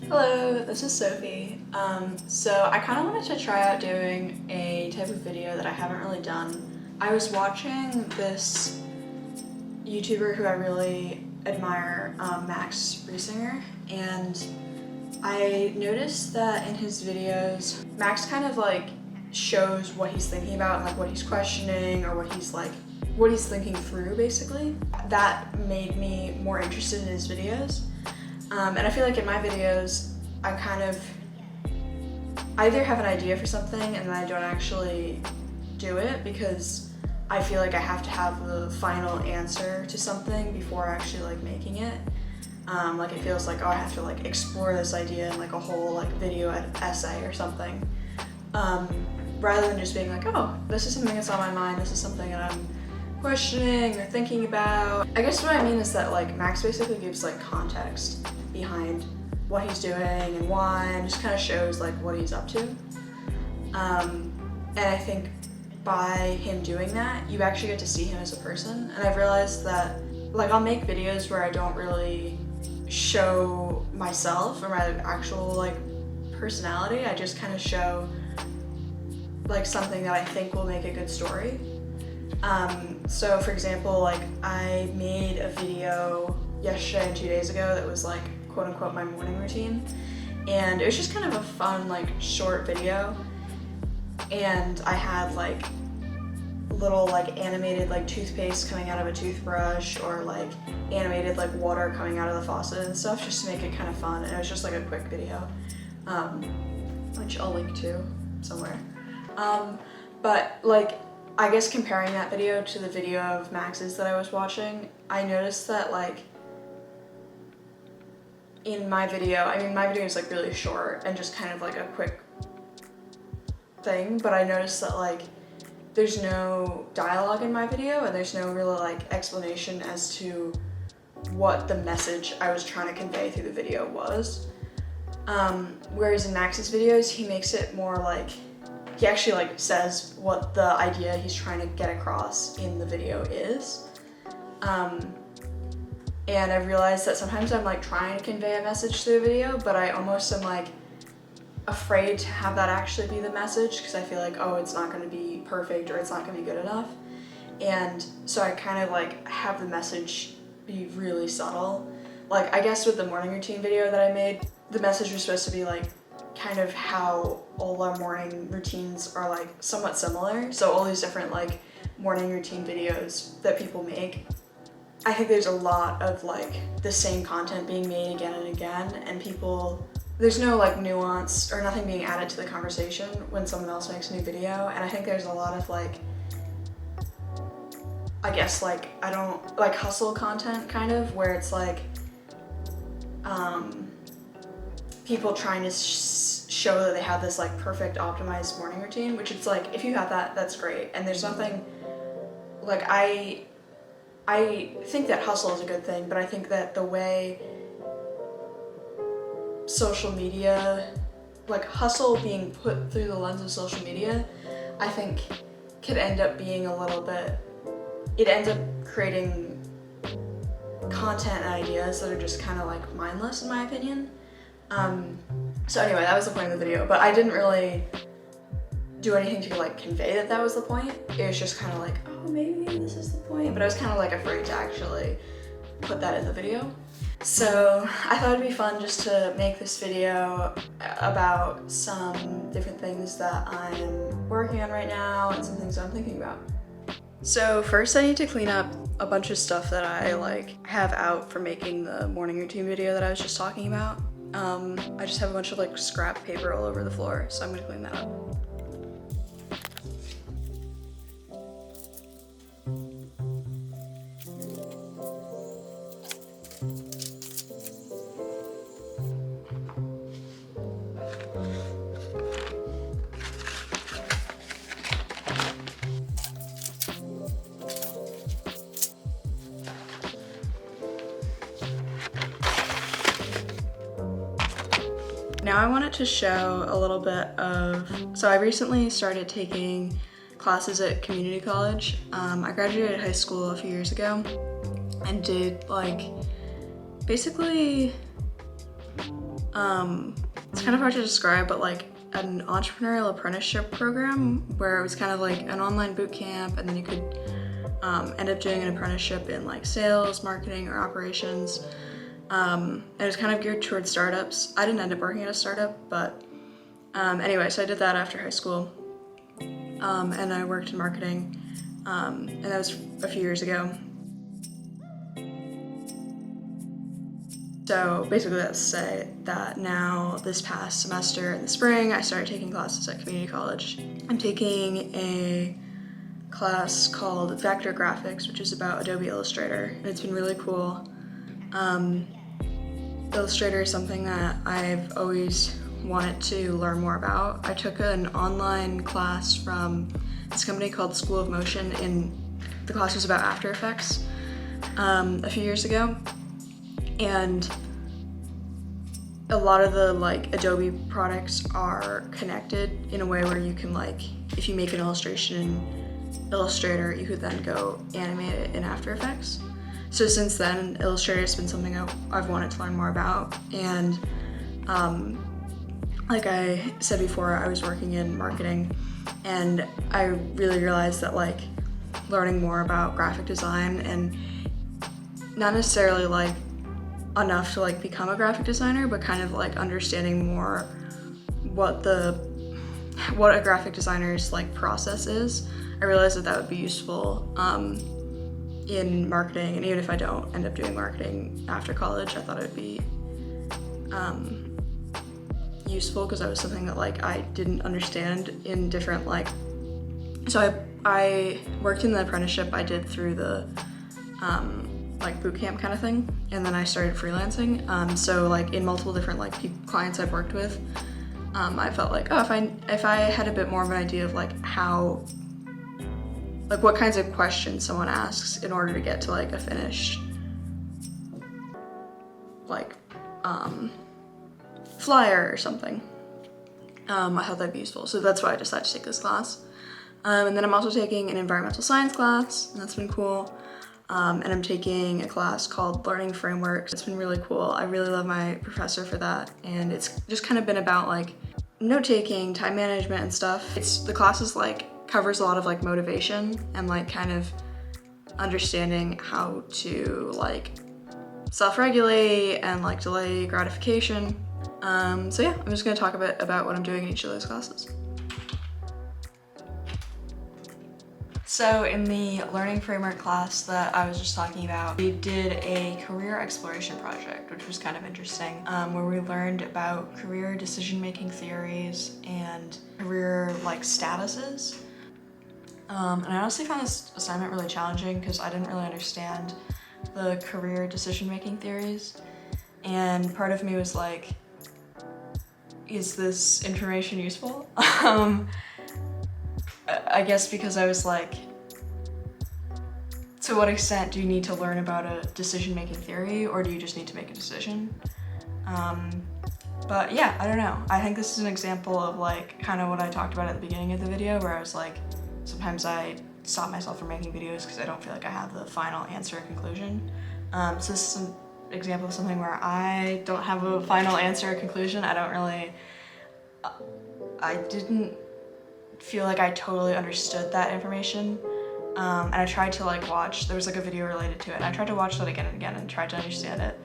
Hello, this is Sophie. So I kind of wanted to try out doing a type of video that I haven't really done. I was watching this YouTuber who I really admire, Max Riesinger, and I noticed that in his videos, Max kind of like shows what he's thinking about, like what he's questioning or what he's thinking through basically. That made me more interested in his videos. And I feel like in my videos, I either have an idea for something and then I don't actually do it because I feel like I have to have the final answer to something before actually like making it. Like it feels like, oh, I have to like explore this idea in like a whole like video essay or something. Rather than just being like, oh, this is something that's on my mind, this is something that I'm questioning or thinking about. I guess what I mean is that like Max basically gives like context behind what he's doing and why, and just kind of shows like what he's up to. And I think by him doing that, you actually get to see him as a person. And I've realized that like I'll make videos where I don't really show myself or my actual like personality. I just kind of show like something that I think will make a good story. So for example, like I made a video yesterday and 2 days ago that was like quote unquote my morning routine, and it was just kind of a fun like short video, and I had like little like animated like toothpaste coming out of a toothbrush or like animated like water coming out of the faucet and stuff just to make it kind of fun, and it was just like a quick video, which I'll link to somewhere. But like I guess comparing that video to the video of Max's that I was watching, I noticed that like in my video, I mean my video is like really short and just kind of like a quick thing, but I noticed that like there's no dialogue in my video and there's no real like explanation as to what the message I was trying to convey through the video was. Whereas in Max's videos, he makes it more like, he actually like says what the idea he's trying to get across in the video is. And I've realized that sometimes I'm like trying to convey a message through a video, but I almost am like afraid to have that actually be the message because I feel like, oh, it's not going to be perfect or it's not going to be good enough. And so I kind of like have the message be really subtle. Like I guess with the morning routine video that I made, the message was supposed to be like kind of how all our morning routines are like somewhat similar. So all these different like morning routine videos that people make, I think there's a lot of like the same content being made again and again, and there's no like nuance or nothing being added to the conversation when someone else makes a new video. And I think there's a lot of like, I guess like, I don't like hustle content kind of, where it's like people trying to show that they have this like perfect optimized morning routine, which it's like, if you have that, that's great. And there's nothing, like I think that hustle is a good thing, but I think that the way social media, like hustle being put through the lens of social media, I think could end up being a little bit, it ends up creating content and ideas that are just kind of like mindless in my opinion. So anyway, that was the point of the video, but I didn't really do anything to like convey that that was the point. It was just kind of like, oh, maybe this is the point, but I was kind of like afraid to actually put that in the video. So I thought it'd be fun just to make this video about some different things that I'm working on right now and some things I'm thinking about. So first I need to clean up a bunch of stuff that I like have out for making the morning routine video that I was just talking about. I just have a bunch of like scrap paper all over the floor, so I'm gonna clean that up. Now I wanted to show a little bit of, so I recently started taking classes at community college. I graduated high school a few years ago and did like basically It's kind of hard to describe, but like an entrepreneurial apprenticeship program where it was kind of like an online boot camp, and then you could end up doing an apprenticeship in like sales, marketing, or operations. And it was kind of geared towards startups. I didn't end up working at a startup, but anyway, so I did that after high school. And I worked in marketing, and that was a few years ago. So basically that's to say that now this past semester in the spring, I started taking classes at community college. I'm taking a class called Vector Graphics, which is about Adobe Illustrator, and it's been really cool. Illustrator is something that I've always wanted to learn more about. I took an online class from this company called School of Motion, and the class was about After Effects a few years ago. And a lot of the like Adobe products are connected in a way where you can like, if you make an illustration in Illustrator, you could then go animate it in After Effects. So since then, Illustrator has been something I've wanted to learn more about. And like I said before, I was working in marketing, and I really realized that like learning more about graphic design, and not necessarily like enough to like become a graphic designer, but kind of like understanding more what a graphic designer's like process is. I realized that would be useful in marketing, and even if I don't end up doing marketing after college, I thought it would be useful because that was something that like I didn't understand in different like. So I worked in the apprenticeship I did through the like boot camp kind of thing, and then I started freelancing. So like in multiple different like clients I've worked with, I felt like, oh, if I had a bit more of an idea of like how, like what kinds of questions someone asks in order to get to like a finished like flyer or something, I thought that'd be useful. So that's why I decided to take this class. And then I'm also taking an environmental science class, and that's been cool. And I'm taking a class called Learning Frameworks. It's been really cool. I really love my professor for that, and it's just kind of been about like note-taking, time management and stuff. The class is like covers a lot of like motivation and like kind of understanding how to like self-regulate and like delay gratification. So yeah, I'm just gonna talk a bit about what I'm doing in each of those classes. So in the Learning Framework class that I was just talking about, we did a career exploration project, which was kind of interesting, where we learned about career decision-making theories and career like statuses. And I honestly found this assignment really challenging because I didn't really understand the career decision-making theories. And part of me was like, is this information useful? I guess because I was like, to what extent do you need to learn about a decision-making theory, or do you just need to make a decision? But yeah, I don't know. I think this is an example of like kind of what I talked about at the beginning of the video, where I was like, sometimes I stop myself from making videos because I don't feel like I have the final answer or conclusion. So this is an example of something where I don't have a final answer or conclusion. I didn't feel like I totally understood that information. And I tried to like watch, there was like a video related to it, and I tried to watch that again and again and tried to understand it.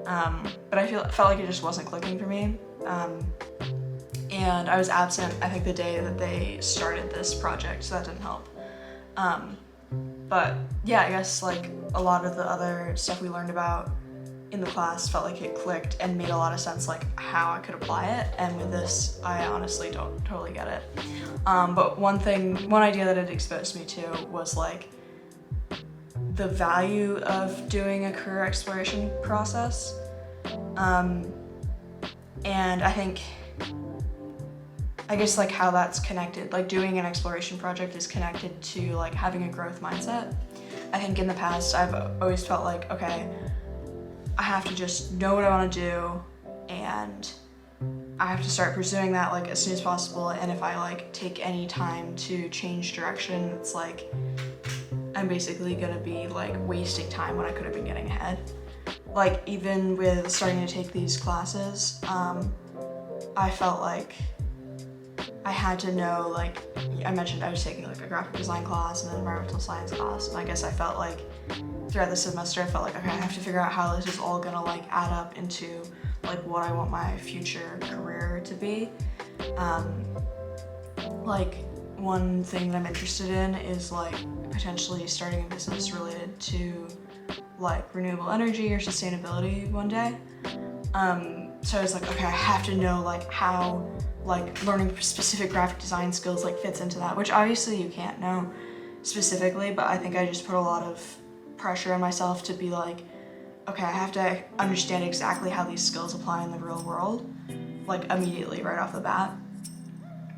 But I felt like it just wasn't clicking for me. And I was absent, I think, the day that they started this project, so that didn't help. But yeah, I guess like a lot of the other stuff we learned about in the class felt like it clicked and made a lot of sense, like how I could apply it. And with this, I honestly don't totally get it. But one idea that it exposed me to was like the value of doing a career exploration process. And I guess like how that's connected, like doing an exploration project is connected to like having a growth mindset. I think in the past, I've always felt like, okay, I have to just know what I want to do, and I have to start pursuing that like as soon as possible. And if I like take any time to change direction, it's like I'm basically gonna be like wasting time when I could have been getting ahead. like even with starting to take these classes, I felt like I had to know, like I mentioned, I was taking like a graphic design class and an environmental science class, and I guess I felt like throughout the semester I felt like, okay, I have to figure out how this is all gonna like add up into like what I want my future career to be. Like one thing that I'm interested in is like potentially starting a business related to like renewable energy or sustainability one day. So I was like, okay, I have to know like how like learning specific graphic design skills like fits into that, which obviously you can't know specifically, but I think I just put a lot of pressure on myself to be like, okay, I have to understand exactly how these skills apply in the real world, like immediately right off the bat.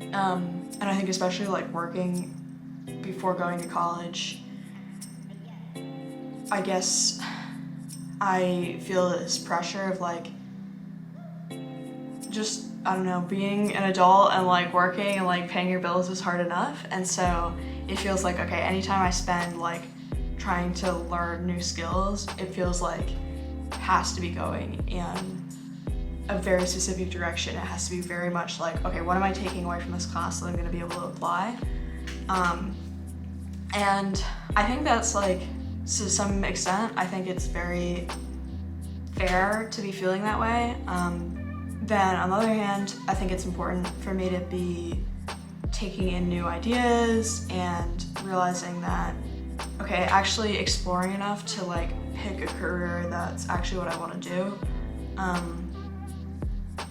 And I think especially like working before going to college, I guess I feel this pressure of like, just, I don't know, being an adult and like working and like paying your bills is hard enough. And so it feels like, okay, anytime I spend like trying to learn new skills, it feels like it has to be going in a very specific direction. It has to be very much like, okay, what am I taking away from this class that I'm gonna be able to apply? And I think that's like, to some extent, I think it's very fair to be feeling that way. Then on the other hand, I think it's important for me to be taking in new ideas and realizing that, okay, actually exploring enough to like pick a career that's actually what I want to do,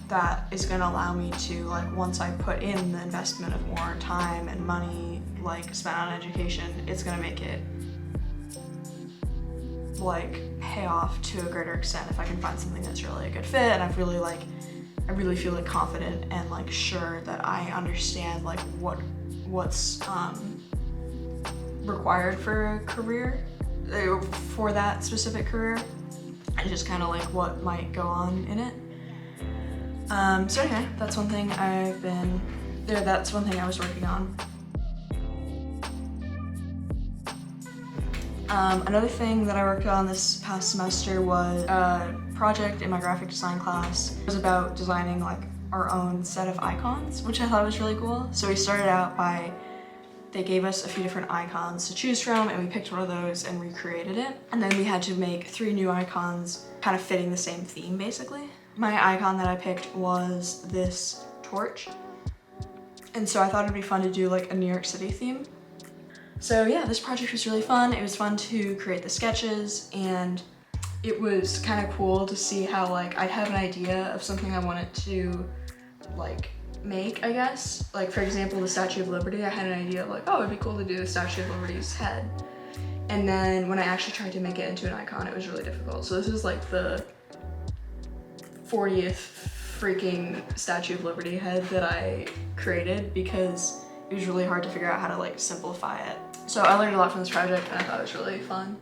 that is going to allow me to, like, once I put in the investment of more time and money like spent on education, it's going to make it like pay off to a greater extent if I can find something that's really a good fit. And I really feel like confident and like sure that I understand like what's required for a career, for that specific career, and just kind of like what might go on in it. So anyway, that's one thing that's one thing I was working on. Another thing that I worked on this past semester was a project in my graphic design class. It was about designing like our own set of icons, which I thought was really cool. So we started out by, they gave us a few different icons to choose from, and we picked one of those and recreated it. And then we had to make 3 new icons kind of fitting the same theme, basically. My icon that I picked was this torch. And so I thought it'd be fun to do like a New York City theme. So yeah, this project was really fun. It was fun to create the sketches, and it was kind of cool to see how like I'd have an idea of something I wanted to like make, I guess. Like for example, the Statue of Liberty, I had an idea of like, oh, it'd be cool to do the Statue of Liberty's head. And then when I actually tried to make it into an icon, it was really difficult. So this is like the 40th freaking Statue of Liberty head that I created because it was really hard to figure out how to like simplify it. So I learned a lot from this project and I thought it was really fun.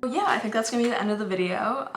Yeah, I think that's gonna be the end of the video.